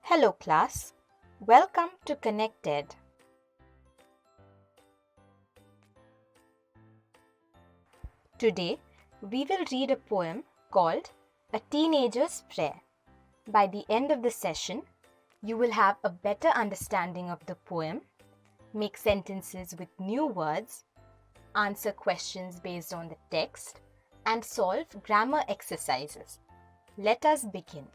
Hello class, welcome to Connected. Today we will read a poem called A Teenager's Prayer. By the end of the session, you will have a better understanding of the poem, make sentences with new words, answer questions based on the text, and solve grammar exercises. Let us begin.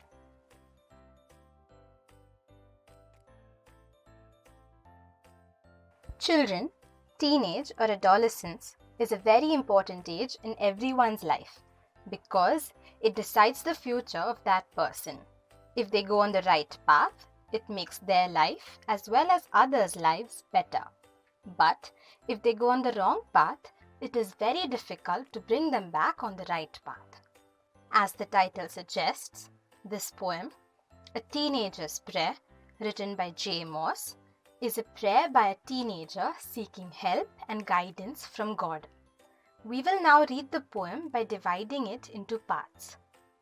Children, teenage or adolescence is a very important age in everyone's life because it decides the future of that person. If they go on the right path, it makes their life as well as others' lives better. But if they go on the wrong path, it is very difficult to bring them back on the right path. As the title suggests, this poem, A Teenager's Prayer, written by J. Moss, is a prayer by a teenager seeking help and guidance from God. We will now read the poem by dividing it into parts.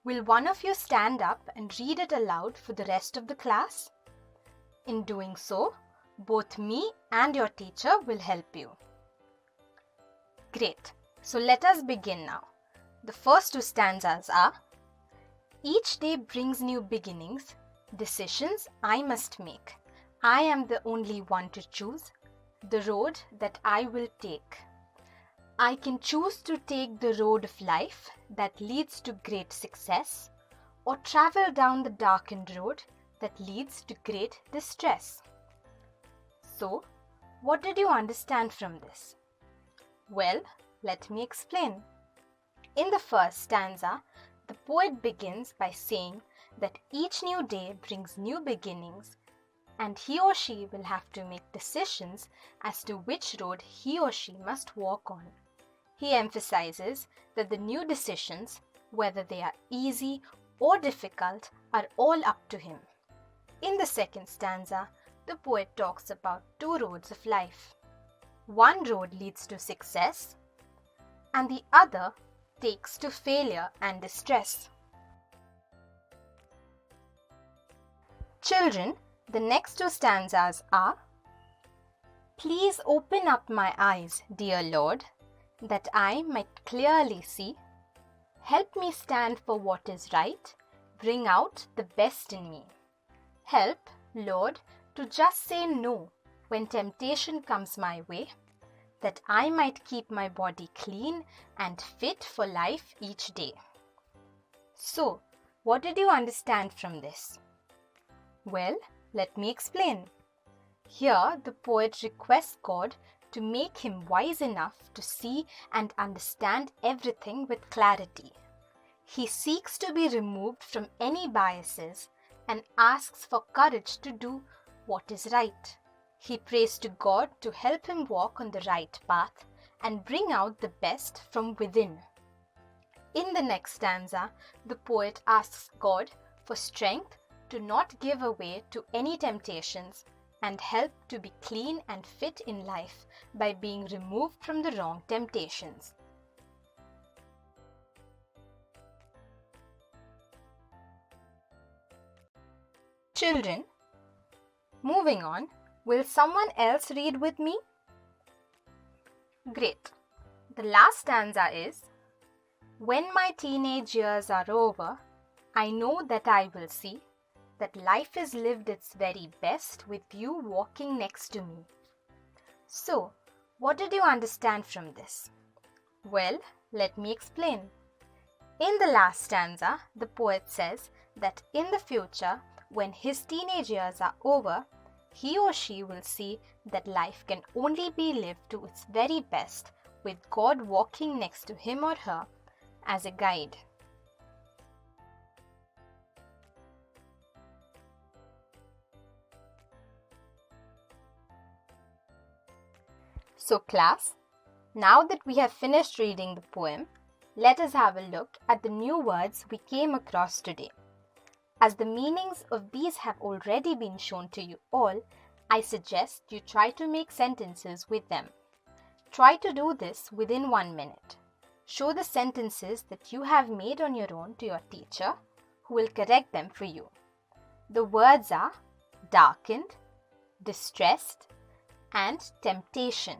Will one of you stand up and read it aloud for the rest of the class? In doing so, both me and your teacher will help you. Great. So let us begin now. The first two stanzas are: Each day brings new beginnings, decisions I must make. I am the only one to choose the road that I will take. I can choose to take the road of life that leads to great success, or travel down the darkened road that leads to great distress. So, what did you understand from this? Well, let me explain. In the first stanza, the poet begins by saying that each new day brings new beginnings, and he or she will have to make decisions as to which road he or she must walk on. He emphasizes that the new decisions, whether they are easy or difficult, are all up to him. In the second stanza, the poet talks about two roads of life. One road leads to success, and the other takes to failure and distress. Children, the next two stanzas are: Please open up my eyes, dear Lord, that I might clearly see. Help me stand for what is right, bring out the best in me. Help, Lord, to just say no when temptation comes my way, that I might keep my body clean and fit for life each day. So, what did you understand from this? Well, let me explain. Here, the poet requests God to make him wise enough to see and understand everything with clarity. He seeks to be removed from any biases and asks for courage to do what is right. He prays to God to help him walk on the right path and bring out the best from within. In the next stanza, the poet asks God for strength to not give away to any temptations and help to be clean and fit in life by being removed from the wrong temptations. Children, moving on, will someone else read with me? Great. The last stanza is: When my teenage years are over, I know that I will see that life is lived its very best with you walking next to me. So, what did you understand from this? Well, let me explain. In the last stanza, the poet says that in the future, when his teenage years are over, he or she will see that life can only be lived to its very best with God walking next to him or her as a guide. So class, now that we have finished reading the poem, let us have a look at the new words we came across today. As the meanings of these have already been shown to you all, I suggest you try to make sentences with them. Try to do this within 1 minute. Show the sentences that you have made on your own to your teacher, who will correct them for you. The words are darkened, distressed, and temptation.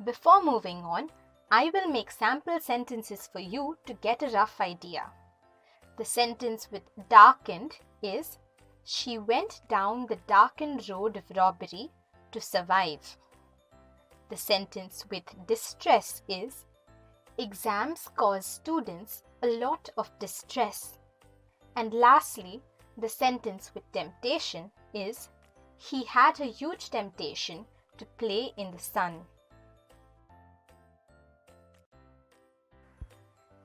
Before moving on, I will make sample sentences for you to get a rough idea. The sentence with darkened is, she went down the darkened road of robbery to survive. The sentence with distress is, exams cause students a lot of distress. And lastly, the sentence with temptation is, he had a huge temptation to play in the sun.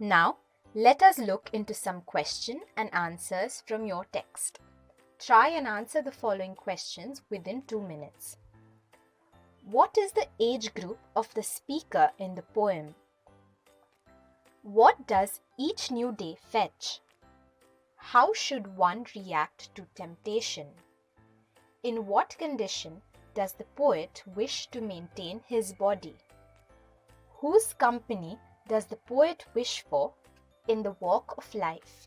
Now, let us look into some question and answers from your text. Try and answer the following questions within 2 minutes. What is the age group of the speaker in the poem? What does each new day fetch? How should one react to temptation? In what condition does the poet wish to maintain his body? Whose company does the poet wish for in the walk of life?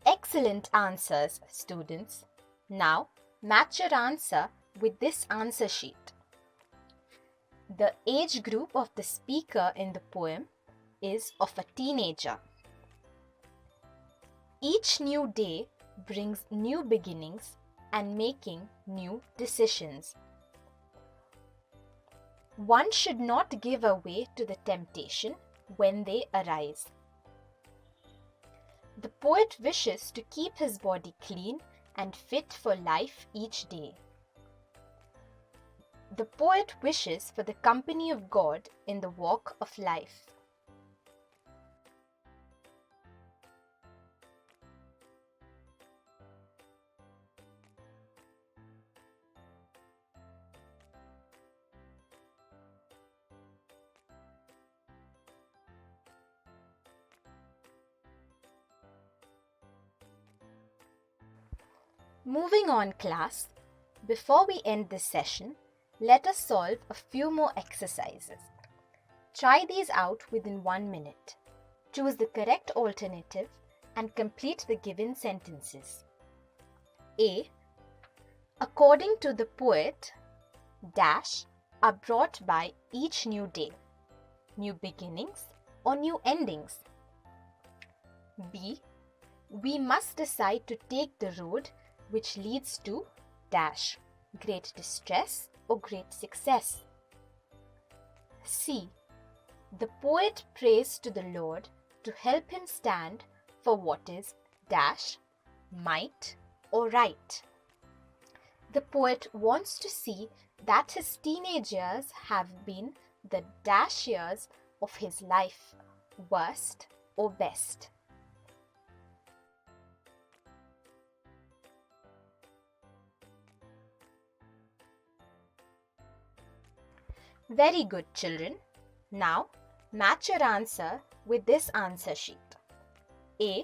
Excellent answers, students. Now, match your answer with this answer sheet. The age group of the speaker in the poem is of a teenager. Each new day brings new beginnings and making new decisions. One should not give way to the temptation when they arise. The poet wishes to keep his body clean and fit for life each day. The poet wishes for the company of God in the walk of life. Moving on, class, before we end this session, let us solve a few more exercises. Try these out within 1 minute. Choose the correct alternative and complete the given sentences. A. According to the poet, dash are brought by each new day, new beginnings or new endings. B. We must decide to take the road which leads to dash, great distress or great success. C. The poet prays to the Lord to help him stand for what is dash, might or right. The poet wants to see that his teenage years have been the dash years of his life, worst or best. Very good, children. Now, match your answer with this answer sheet. A.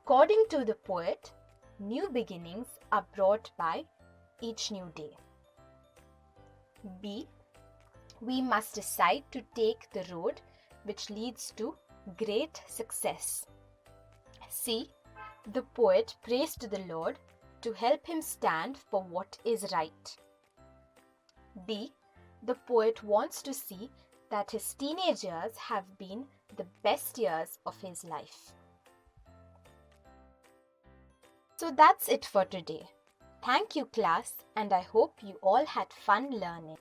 According to the poet, new beginnings are brought by each new day. B. We must decide to take the road which leads to great success. C. The poet prays to the Lord to help him stand for what is right. D. The poet wants to see that his teenage years have been the best years of his life. So that's it for today. Thank you, class, and I hope you all had fun learning.